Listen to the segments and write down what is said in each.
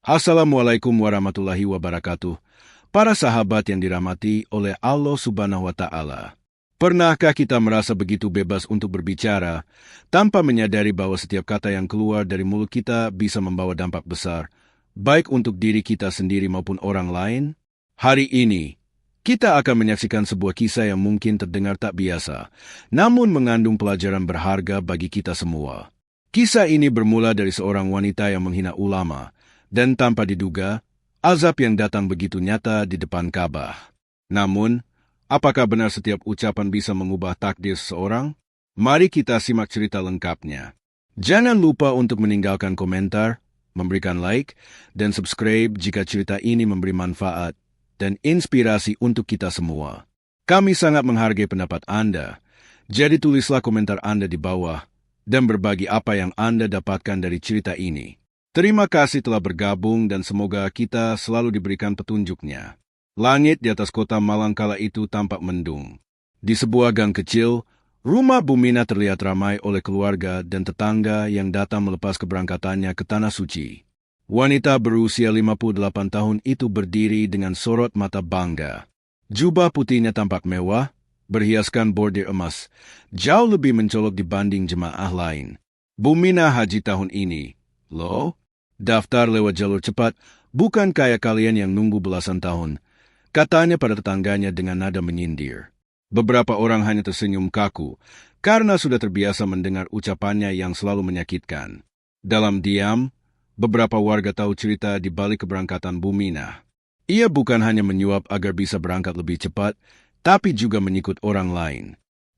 Assalamualaikum warahmatullahi wabarakatuh. Para sahabat yang dirahmati oleh Allah Subhanahu wa Ta'ala. Pernahkah kita merasa begitu bebas untuk berbicara, tanpa menyadari bahwa setiap kata yang keluar dari mulut kita bisa membawa dampak besar, baik untuk diri kita sendiri maupun orang lain? Hari ini, kita akan menyaksikan sebuah kisah yang mungkin terdengar tak biasa, namun mengandung pelajaran berharga bagi kita semua. Kisah ini bermula dari seorang wanita yang menghina ulama, dan tanpa diduga, azab yang datang begitu nyata di depan Ka'bah. Namun, apakah benar setiap ucapan bisa mengubah takdir seseorang? Mari kita simak cerita lengkapnya. Jangan lupa untuk meninggalkan komentar, memberikan like, dan subscribe jika cerita ini memberi manfaat dan inspirasi untuk kita semua. Kami sangat menghargai pendapat Anda, jadi tulislah komentar Anda di bawah dan berbagi apa yang Anda dapatkan dari cerita ini. Terima kasih telah bergabung dan semoga kita selalu diberikan petunjuknya. Langit di atas kota Malang kala itu tampak mendung. Di sebuah gang kecil, rumah Bumina terlihat ramai oleh keluarga dan tetangga yang datang melepas keberangkatannya ke Tanah Suci. Wanita berusia 58 tahun itu berdiri dengan sorot mata bangga. Jubah putihnya tampak mewah, berhiaskan bordir emas, jauh lebih mencolok dibanding jemaah lain. Bumina haji tahun ini. Loh? Daftar lewat jalur cepat, bukan kayak kalian yang nunggu belasan tahun, katanya pada tetangganya dengan nada menyindir. Beberapa orang hanya tersenyum kaku, karena sudah terbiasa mendengar ucapannya yang selalu menyakitkan. Dalam diam, beberapa warga tahu cerita di balik keberangkatan Bumina. Ia bukan hanya menyuap agar bisa berangkat lebih cepat, tapi juga menyikut orang lain.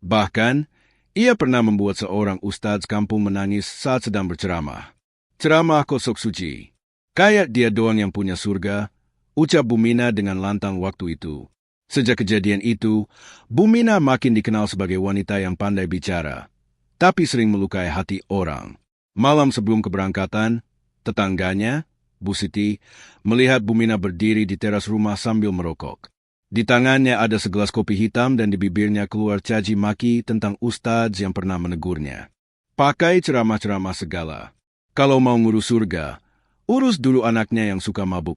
Bahkan, ia pernah membuat seorang ustadz kampung menangis saat sedang berceramah. Ceramah kosok suci. Kayak dia doang yang punya surga, ucap Bumina dengan lantang waktu itu. Sejak kejadian itu, Bumina makin dikenal sebagai wanita yang pandai bicara, tapi sering melukai hati orang. Malam sebelum keberangkatan, tetangganya, Bu Siti, melihat Bumina berdiri di teras rumah sambil merokok. Di tangannya ada segelas kopi hitam dan di bibirnya keluar caci maki tentang ustadz yang pernah menegurnya. Pakai ceramah-ceramah segala. Kalau mau ngurus surga, urus dulu anaknya yang suka mabuk,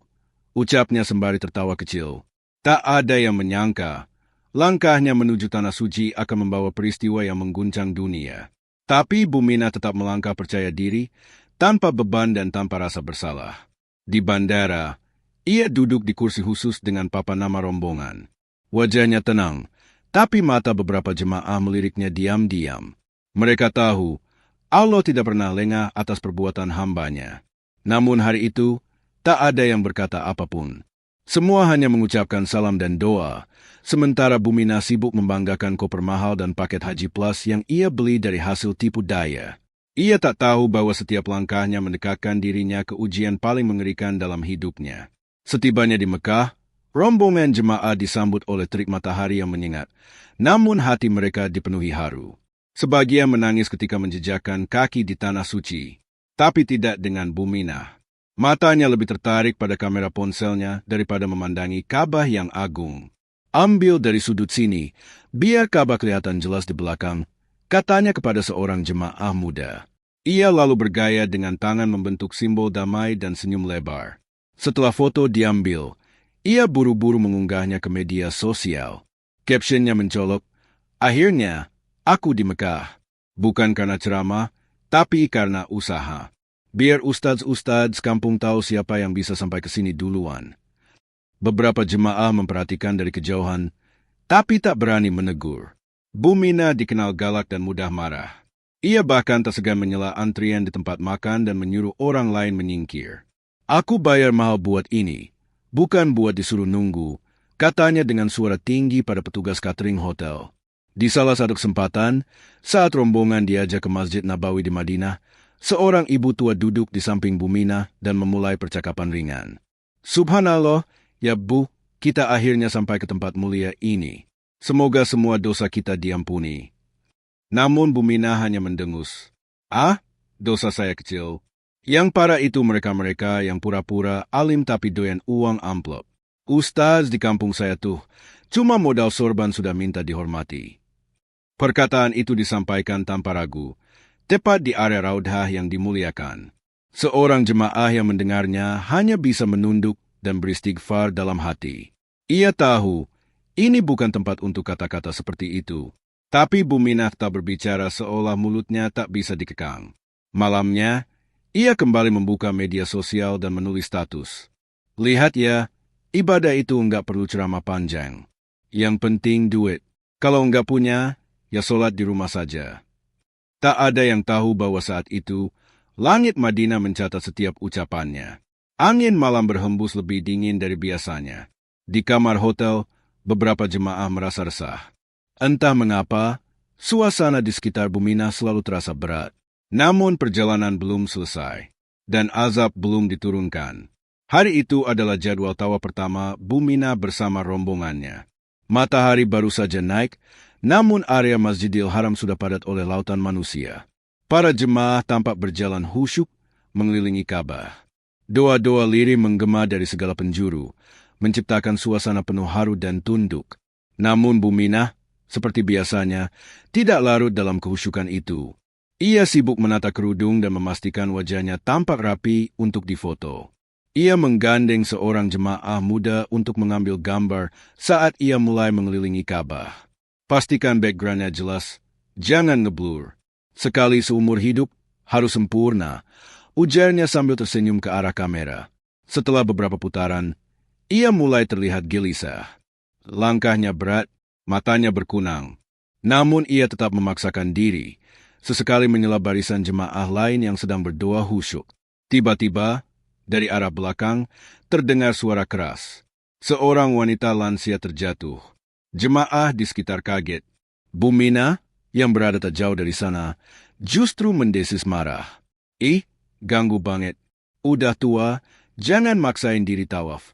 ucapnya sembari tertawa kecil. Tak ada yang menyangka, langkahnya menuju Tanah Suci akan membawa peristiwa yang mengguncang dunia. Tapi Bumina tetap melangkah percaya diri, tanpa beban dan tanpa rasa bersalah. Di bandara, ia duduk di kursi khusus dengan papan nama rombongan. Wajahnya tenang, tapi mata beberapa jemaah meliriknya diam-diam. Mereka tahu, Allah tidak pernah lengah atas perbuatan hambanya. Namun hari itu, tak ada yang berkata apapun. Semua hanya mengucapkan salam dan doa, sementara Bumina sibuk membanggakan koper mahal dan paket haji plus yang ia beli dari hasil tipu daya. Ia tak tahu bahwa setiap langkahnya mendekatkan dirinya ke ujian paling mengerikan dalam hidupnya. Setibanya di Mekah, rombongan jemaah disambut oleh terik matahari yang menyengat, namun hati mereka dipenuhi haru. Sebagian menangis ketika menjejakkan kaki di Tanah Suci, tapi tidak dengan Bumina. Matanya lebih tertarik pada kamera ponselnya daripada memandangi Ka'bah yang agung. Ambil dari sudut sini, biar Ka'bah kelihatan jelas di belakang, katanya kepada seorang jemaah muda. Ia lalu bergaya dengan tangan membentuk simbol damai dan senyum lebar. Setelah foto diambil, ia buru-buru mengunggahnya ke media sosial. Captionnya mencolok, "Akhirnya, aku di Mekah, bukan karena ceramah, tapi karena usaha. Biar ustadz-ustadz kampung tahu siapa yang bisa sampai ke sini duluan." Beberapa jemaah memperhatikan dari kejauhan, tapi tak berani menegur. Bumina dikenal galak dan mudah marah. Ia bahkan tak segan menyela antrian di tempat makan dan menyuruh orang lain menyingkir. "Aku bayar mahal buat ini, bukan buat disuruh nunggu," katanya dengan suara tinggi pada petugas catering hotel. Di salah satu kesempatan, saat rombongan diajak ke Masjid Nabawi di Madinah, seorang ibu tua duduk di samping Bumina dan memulai percakapan ringan. "Subhanallah, ya Bu, kita akhirnya sampai ke tempat mulia ini. Semoga semua dosa kita diampuni." Namun Bumina hanya mendengus. "Ah, dosa saya kecil. Yang parah itu mereka-mereka yang pura-pura alim tapi doyan uang amplop. Ustaz di kampung saya tuh, cuma modal sorban sudah minta dihormati." Perkataan itu disampaikan tanpa ragu, tepat di area Raudhah yang dimuliakan. Seorang jemaah yang mendengarnya hanya bisa menunduk dan beristighfar dalam hati. Ia tahu ini bukan tempat untuk kata-kata seperti itu. Tapi Buminah tak berbicara seolah mulutnya tak bisa dikekang. Malamnya, ia kembali membuka media sosial dan menulis status. Lihat ya, ibadah itu enggak perlu ceramah panjang. Yang penting duit. Kalau enggak punya, ya sholat di rumah saja. Tak ada yang tahu bahwa saat itu, langit Madinah mencatat setiap ucapannya. Angin malam berhembus lebih dingin dari biasanya. Di kamar hotel, beberapa jemaah merasa resah. Entah mengapa, suasana di sekitar Buminah selalu terasa berat. Namun perjalanan belum selesai, dan azab belum diturunkan. Hari itu adalah jadwal tawa pertama Buminah bersama rombongannya. Matahari baru saja naik, namun area Masjidil Haram sudah padat oleh lautan manusia. Para jemaah tampak berjalan khusyuk mengelilingi Ka'bah. Doa-doa lirih menggema dari segala penjuru, menciptakan suasana penuh haru dan tunduk. Namun Buminah, seperti biasanya, tidak larut dalam kehusyukan itu. Ia sibuk menata kerudung dan memastikan wajahnya tampak rapi untuk difoto. Ia menggandeng seorang jemaah muda untuk mengambil gambar saat ia mulai mengelilingi Ka'bah. Pastikan backgroundnya jelas, jangan ngeblur. Sekali seumur hidup, harus sempurna, ujarnya sambil tersenyum ke arah kamera. Setelah beberapa putaran, ia mulai terlihat gelisah. Langkahnya berat, matanya berkunang. Namun ia tetap memaksakan diri, sesekali menyela barisan jemaah lain yang sedang berdoa khusyuk. Tiba-tiba, dari arah belakang, terdengar suara keras. Seorang wanita lansia terjatuh. Jemaah di sekitar kaget. Buminah, yang berada tak jauh dari sana, justru mendesis marah. Ganggu banget. Udah tua, jangan maksain diri tawaf.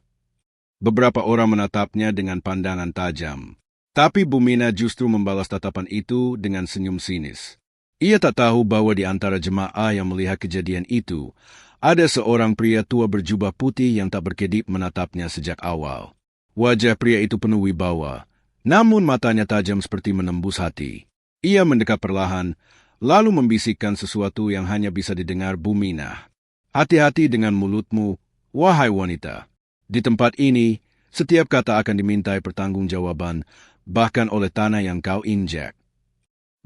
Beberapa orang menatapnya dengan pandangan tajam. Tapi Buminah justru membalas tatapan itu dengan senyum sinis. Ia tak tahu bahwa di antara jemaah yang melihat kejadian itu, ada seorang pria tua berjubah putih yang tak berkedip menatapnya sejak awal. Wajah pria itu penuh wibawa, namun matanya tajam seperti menembus hati. Ia mendekat perlahan, lalu membisikkan sesuatu yang hanya bisa didengar Buminah. Hati-hati dengan mulutmu, wahai wanita. Di tempat ini, setiap kata akan dimintai pertanggungjawaban, bahkan oleh tanah yang kau injak.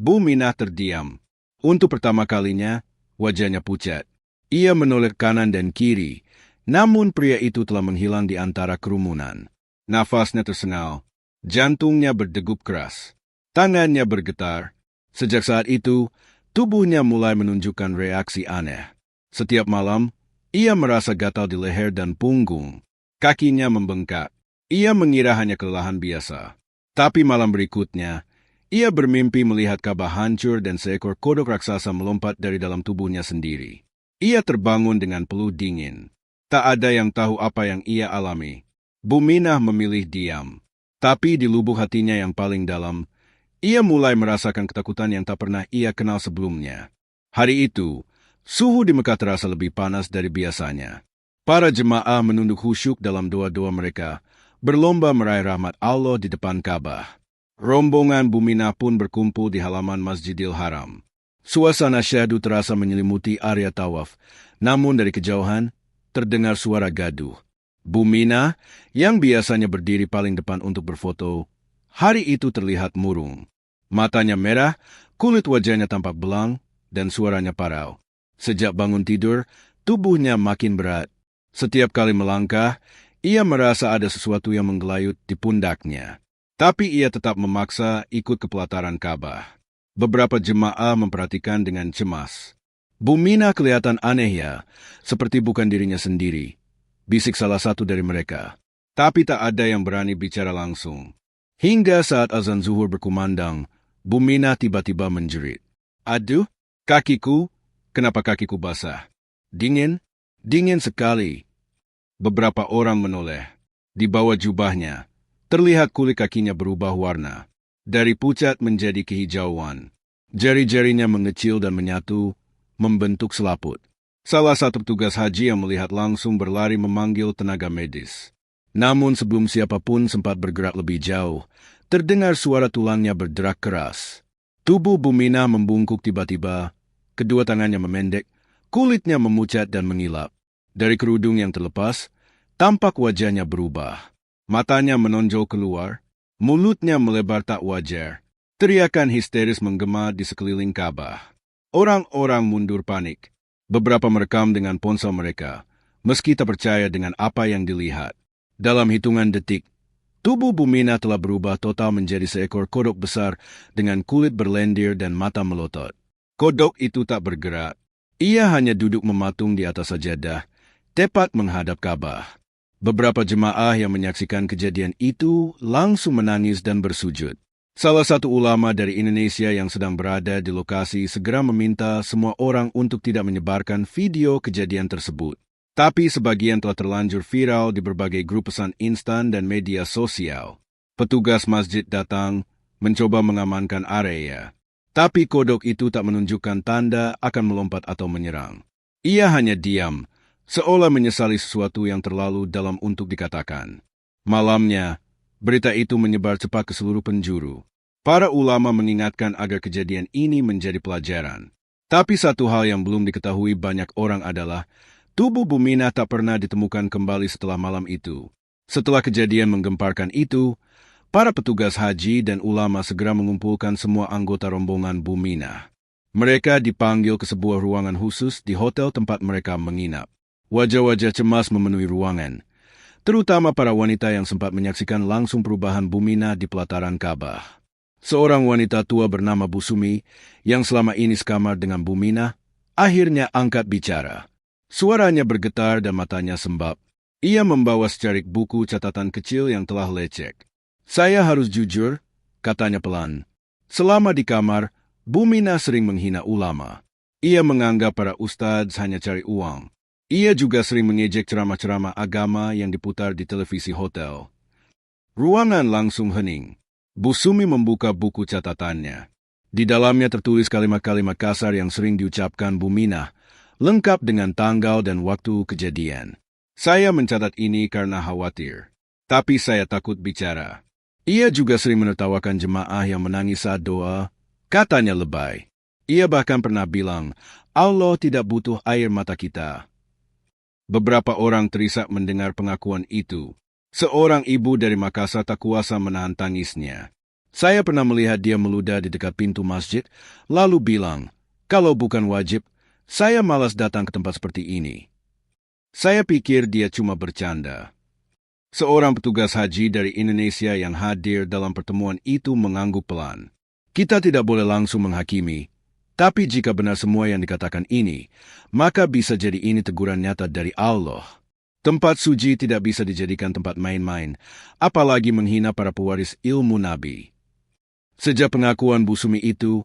Buminah terdiam. Untuk pertama kalinya, wajahnya pucat. Ia menoleh kanan dan kiri, namun pria itu telah menghilang di antara kerumunan. Nafasnya tersengal, jantungnya berdegup keras, tangannya bergetar. Sejak saat itu, tubuhnya mulai menunjukkan reaksi aneh. Setiap malam, ia merasa gatal di leher dan punggung. Kakinya membengkak. Ia mengira hanya kelelahan biasa. Tapi malam berikutnya, ia bermimpi melihat Ka'bah hancur dan seekor kodok raksasa melompat dari dalam tubuhnya sendiri. Ia terbangun dengan peluh dingin. Tak ada yang tahu apa yang ia alami. Buminah memilih diam. Tapi di lubuk hatinya yang paling dalam, ia mulai merasakan ketakutan yang tak pernah ia kenal sebelumnya. Hari itu, suhu di Mekah terasa lebih panas dari biasanya. Para jemaah menunduk khusyuk dalam doa-doa mereka, berlomba meraih rahmat Allah di depan Ka'bah. Rombongan Buminah pun berkumpul di halaman Masjidil Haram. Suasana syahdu terasa menyelimuti area tawaf, namun dari kejauhan, terdengar suara gaduh. Buminah, yang biasanya berdiri paling depan untuk berfoto, hari itu terlihat murung. Matanya merah, kulit wajahnya tampak belang, dan suaranya parau. Sejak bangun tidur, tubuhnya makin berat. Setiap kali melangkah, ia merasa ada sesuatu yang menggelayut di pundaknya. Tapi ia tetap memaksa ikut ke pelataran Ka'bah. Beberapa jemaah memperhatikan dengan cemas. Buminah kelihatan aneh ya, seperti bukan dirinya sendiri. Bisik salah satu dari mereka. Tapi tak ada yang berani bicara langsung. Hingga saat azan zuhur berkumandang, Buminah tiba-tiba menjerit. Aduh, kakiku, kenapa kakiku basah? Dingin, dingin sekali. Beberapa orang menoleh. Di bawah jubahnya, terlihat kulit kakinya berubah warna. Dari pucat menjadi kehijauan. Jari-jarinya mengecil dan menyatu, membentuk selaput. Salah satu petugas haji yang melihat langsung berlari memanggil tenaga medis. Namun sebelum siapapun sempat bergerak lebih jauh, terdengar suara tulangnya berderak keras. Tubuh Buminah membungkuk tiba-tiba, kedua tangannya memendek, Kulitnya memucat dan mengilap. Dari kerudung yang terlepas, tampak wajahnya berubah. Matanya menonjol keluar, mulutnya melebar tak wajar. Teriakan histeris menggema di sekeliling Ka'bah. Orang-orang mundur panik. Beberapa merekam dengan ponsel mereka, meski tak percaya dengan apa yang dilihat. Dalam hitungan detik, tubuh Bumina telah berubah total menjadi seekor kodok besar dengan kulit berlendir dan mata melotot. Kodok itu tak bergerak. Ia hanya duduk mematung di atas sajadah, tepat menghadap Ka'bah. Beberapa jemaah yang menyaksikan kejadian itu langsung menangis dan bersujud. Salah satu ulama dari Indonesia yang sedang berada di lokasi segera meminta semua orang untuk tidak menyebarkan video kejadian tersebut. Tapi sebagian telah terlanjur viral di berbagai grup pesan instan dan media sosial. Petugas masjid datang, mencoba mengamankan area. Tapi kodok itu tak menunjukkan tanda akan melompat atau menyerang. Ia hanya diam, seolah menyesali sesuatu yang terlalu dalam untuk dikatakan. Malamnya, berita itu menyebar cepat ke seluruh penjuru. Para ulama mengingatkan agar kejadian ini menjadi pelajaran. Tapi satu hal yang belum diketahui banyak orang adalah, tubuh Bumina tak pernah ditemukan kembali setelah malam itu. Setelah kejadian menggemparkan itu, para petugas haji dan ulama segera mengumpulkan semua anggota rombongan Bumina. Mereka dipanggil ke sebuah ruangan khusus di hotel tempat mereka menginap. Wajah-wajah cemas memenuhi ruangan, terutama para wanita yang sempat menyaksikan langsung perubahan Bumina di pelataran Ka'bah. Seorang wanita tua bernama Bu Sumi, yang selama ini sekamar dengan Bumina, akhirnya angkat bicara. Suaranya bergetar dan matanya sembab. Ia membawa secarik buku catatan kecil yang telah lecek. Saya harus jujur, katanya pelan. Selama di kamar, Bumina sering menghina ulama. Ia menganggap para ustadz hanya cari uang. Ia juga sering mengejek ceramah-ceramah agama yang diputar di televisi hotel. Ruangan langsung hening. Bu Sumi membuka buku catatannya. Di dalamnya tertulis kalimat-kalimat kasar yang sering diucapkan Bumina, lengkap dengan tanggal dan waktu kejadian. Saya mencatat ini karena khawatir. Tapi saya takut bicara. Ia juga sering menertawakan jemaah yang menangis saat doa, katanya lebay. Ia bahkan pernah bilang, Allah tidak butuh air mata kita. Beberapa orang terisak mendengar pengakuan itu. Seorang ibu dari Makassar tak kuasa menahan tangisnya. Saya pernah melihat dia meludah di dekat pintu masjid, lalu bilang, kalau bukan wajib, saya malas datang ke tempat seperti ini. Saya pikir dia cuma bercanda. Seorang petugas haji dari Indonesia yang hadir dalam pertemuan itu mengangguk pelan. Kita tidak boleh langsung menghakimi, tapi jika benar semua yang dikatakan ini, maka bisa jadi ini teguran nyata dari Allah. Tempat suci tidak bisa dijadikan tempat main-main, apalagi menghina para pewaris ilmu Nabi. Sejak pengakuan Bu Sumi itu,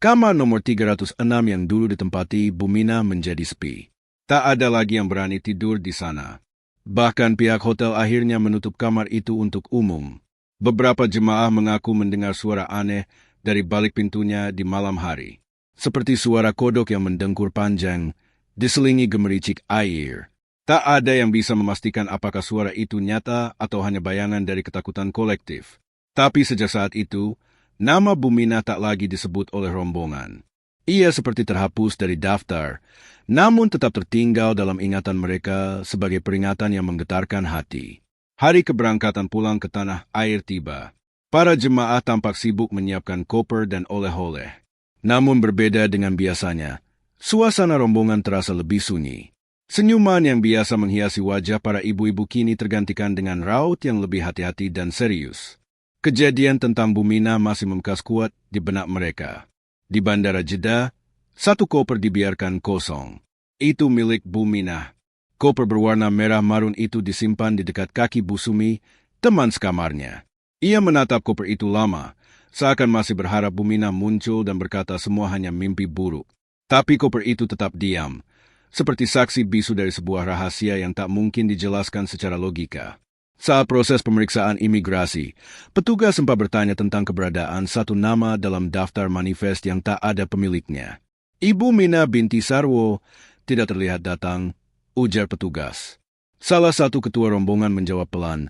kamar nomor 306 yang dulu ditempati Bumina menjadi sepi. Tak ada lagi yang berani tidur di sana. Bahkan pihak hotel akhirnya menutup kamar itu untuk umum. Beberapa jemaah mengaku mendengar suara aneh dari balik pintunya di malam hari. Seperti suara kodok yang mendengkur panjang, diselingi gemericik air. Tak ada yang bisa memastikan apakah suara itu nyata atau hanya bayangan dari ketakutan kolektif. Tapi sejak saat itu, nama Bumina tak lagi disebut oleh rombongan. Ia seperti terhapus dari daftar, namun tetap tertinggal dalam ingatan mereka sebagai peringatan yang menggetarkan hati. Hari keberangkatan pulang ke tanah air tiba. Para jemaah tampak sibuk menyiapkan koper dan oleh-oleh. Namun berbeda dengan biasanya, suasana rombongan terasa lebih sunyi. Senyuman yang biasa menghiasi wajah para ibu-ibu kini tergantikan dengan raut yang lebih hati-hati dan serius. Kejadian tentang Bumina masih membekas kuat di benak mereka. Di Bandara Jeddah, satu koper dibiarkan kosong. Itu milik Bumina. Koper berwarna merah marun itu disimpan di dekat kaki Bu Sumi, teman sekamarnya. Ia menatap koper itu lama, seakan masih berharap Bumina muncul dan berkata semua hanya mimpi buruk. Tapi koper itu tetap diam, seperti saksi bisu dari sebuah rahasia yang tak mungkin dijelaskan secara logika. Saat proses pemeriksaan imigrasi, petugas sempat bertanya tentang keberadaan satu nama dalam daftar manifest yang tak ada pemiliknya. Ibu Mina binti Sarwo tidak terlihat datang, ujar petugas. Salah satu ketua rombongan menjawab pelan,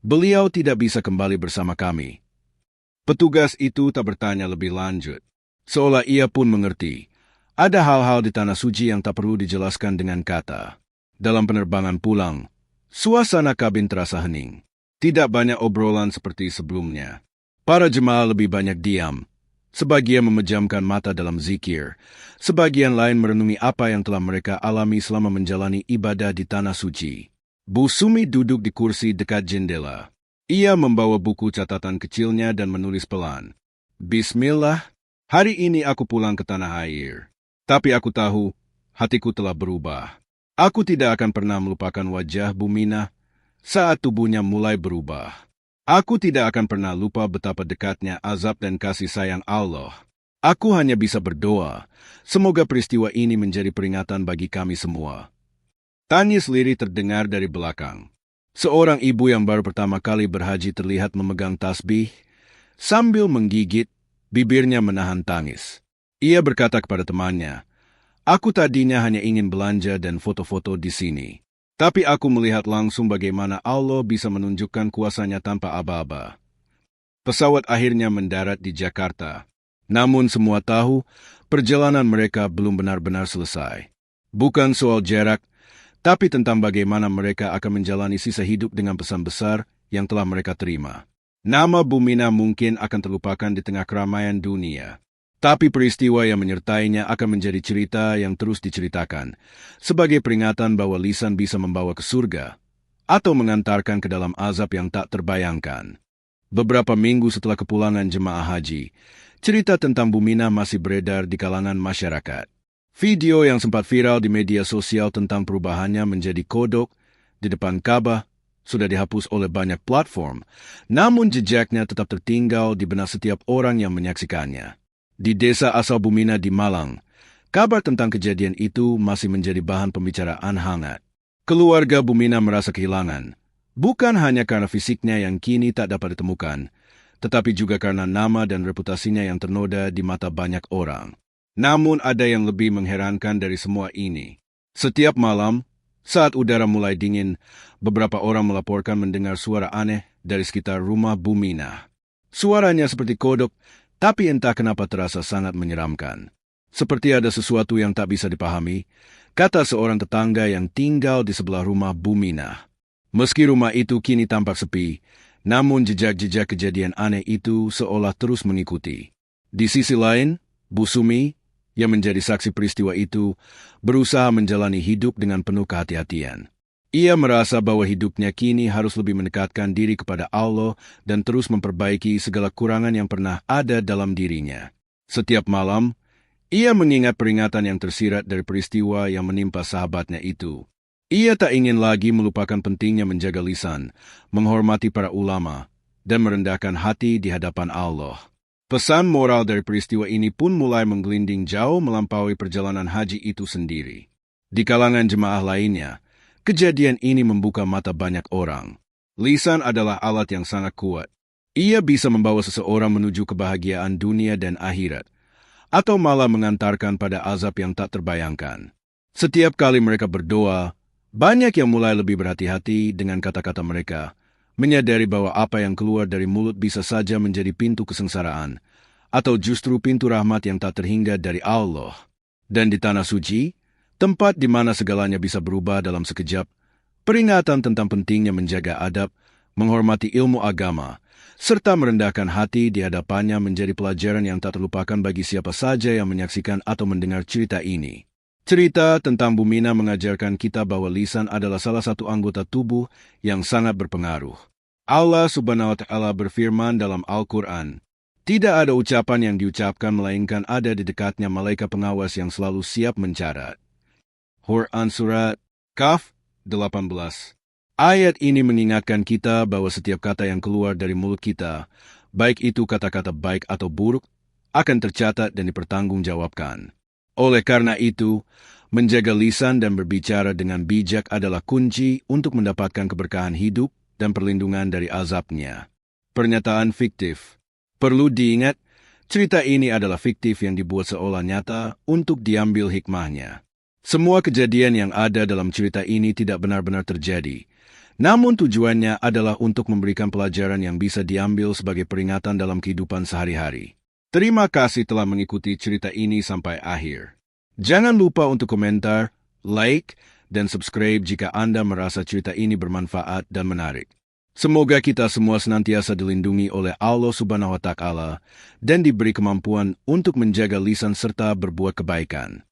beliau tidak bisa kembali bersama kami. Petugas itu tak bertanya lebih lanjut. Seolah ia pun mengerti. Ada hal-hal di tanah suci yang tak perlu dijelaskan dengan kata. Dalam penerbangan pulang, suasana kabin terasa hening. Tidak banyak obrolan seperti sebelumnya. Para jemaah lebih banyak diam. Sebagian memejamkan mata dalam zikir. Sebagian lain merenungi apa yang telah mereka alami selama menjalani ibadah di tanah suci. Bu Sumi duduk di kursi dekat jendela. Ia membawa buku catatan kecilnya dan menulis pelan. Bismillah, hari ini aku pulang ke tanah air. Tapi aku tahu, hatiku telah berubah. Aku tidak akan pernah melupakan wajah Bu Minah saat tubuhnya mulai berubah. Aku tidak akan pernah lupa betapa dekatnya azab dan kasih sayang Allah. Aku hanya bisa berdoa, semoga peristiwa ini menjadi peringatan bagi kami semua. Tangis lirih terdengar dari belakang. Seorang ibu yang baru pertama kali berhaji terlihat memegang tasbih, sambil menggigit, bibirnya menahan tangis. Ia berkata kepada temannya, "Aku tadinya hanya ingin belanja dan foto-foto di sini. Tapi aku melihat langsung bagaimana Allah bisa menunjukkan kuasanya tanpa aba-aba." Pesawat akhirnya mendarat di Jakarta. Namun semua tahu, perjalanan mereka belum benar-benar selesai. Bukan soal jarak, tapi tentang bagaimana mereka akan menjalani sisa hidup dengan pesan besar yang telah mereka terima. Nama Bu Minah mungkin akan terlupakan di tengah keramaian dunia. Tapi peristiwa yang menyertainya akan menjadi cerita yang terus diceritakan, sebagai peringatan bahwa lisan bisa membawa ke surga, atau mengantarkan ke dalam azab yang tak terbayangkan. Beberapa minggu setelah kepulangan jemaah haji, cerita tentang Bu Minah masih beredar di kalangan masyarakat. Video yang sempat viral di media sosial tentang perubahannya menjadi kodok di depan Ka'bah sudah dihapus oleh banyak platform, namun jejaknya tetap tertinggal di benak setiap orang yang menyaksikannya. Di desa asal Bu Minah di Malang, kabar tentang kejadian itu masih menjadi bahan pembicaraan hangat. Keluarga Bu Minah merasa kehilangan, bukan hanya karena fisiknya yang kini tak dapat ditemukan, tetapi juga karena nama dan reputasinya yang ternoda di mata banyak orang. Namun ada yang lebih mengherankan dari semua ini. Setiap malam, saat udara mulai dingin, beberapa orang melaporkan mendengar suara aneh dari sekitar rumah Bu Minah. Suaranya seperti kodok, tapi entah kenapa terasa sangat menyeramkan. Seperti ada sesuatu yang tak bisa dipahami, kata seorang tetangga yang tinggal di sebelah rumah Bu Minah. Meski rumah itu kini tampak sepi, namun jejak-jejak kejadian aneh itu seolah terus mengikuti. Di sisi lain, Bu Sumi, yang menjadi saksi peristiwa itu, berusaha menjalani hidup dengan penuh kehati-hatian. Ia merasa bahwa hidupnya kini harus lebih mendekatkan diri kepada Allah dan terus memperbaiki segala kurangan yang pernah ada dalam dirinya. Setiap malam, ia mengingat peringatan yang tersirat dari peristiwa yang menimpa sahabatnya itu. Ia tak ingin lagi melupakan pentingnya menjaga lisan, menghormati para ulama, dan merendahkan hati di hadapan Allah. Pesan moral dari peristiwa ini pun mulai menggelinding jauh melampaui perjalanan haji itu sendiri. Di kalangan jemaah lainnya, kejadian ini membuka mata banyak orang. Lisan adalah alat yang sangat kuat. Ia bisa membawa seseorang menuju kebahagiaan dunia dan akhirat, atau malah mengantarkan pada azab yang tak terbayangkan. Setiap kali mereka berdoa, banyak yang mulai lebih berhati-hati dengan kata-kata mereka, menyadari bahwa apa yang keluar dari mulut bisa saja menjadi pintu kesengsaraan, atau justru pintu rahmat yang tak terhingga dari Allah. Dan di tanah suci, tempat di mana segalanya bisa berubah dalam sekejap, peringatan tentang pentingnya menjaga adab, menghormati ilmu agama, serta merendahkan hati di hadapannya menjadi pelajaran yang tak terlupakan bagi siapa saja yang menyaksikan atau mendengar cerita ini. Cerita tentang Bu Minah mengajarkan kita bahwa lisan adalah salah satu anggota tubuh yang sangat berpengaruh. Allah Subhanahu wa Ta'ala berfirman dalam Al-Quran, "Tidak ada ucapan yang diucapkan melainkan ada di dekatnya malaikat pengawas yang selalu siap mencatat." Quran Surat Kaf 18. Ayat ini mengingatkan kita bahwa setiap kata yang keluar dari mulut kita, baik itu kata-kata baik atau buruk, akan tercatat dan dipertanggungjawabkan. Oleh karena itu, menjaga lisan dan berbicara dengan bijak adalah kunci untuk mendapatkan keberkahan hidup dan perlindungan dari azabnya. Pernyataan fiktif. Perlu diingat, cerita ini adalah fiktif yang dibuat seolah nyata untuk diambil hikmahnya. Semua kejadian yang ada dalam cerita ini tidak benar-benar terjadi, namun tujuannya adalah untuk memberikan pelajaran yang bisa diambil sebagai peringatan dalam kehidupan sehari-hari. Terima kasih telah mengikuti cerita ini sampai akhir. Jangan lupa untuk komentar, like, dan subscribe jika Anda merasa cerita ini bermanfaat dan menarik. Semoga kita semua senantiasa dilindungi oleh Allah Subhanahu wa Ta'ala dan diberi kemampuan untuk menjaga lisan serta berbuat kebaikan.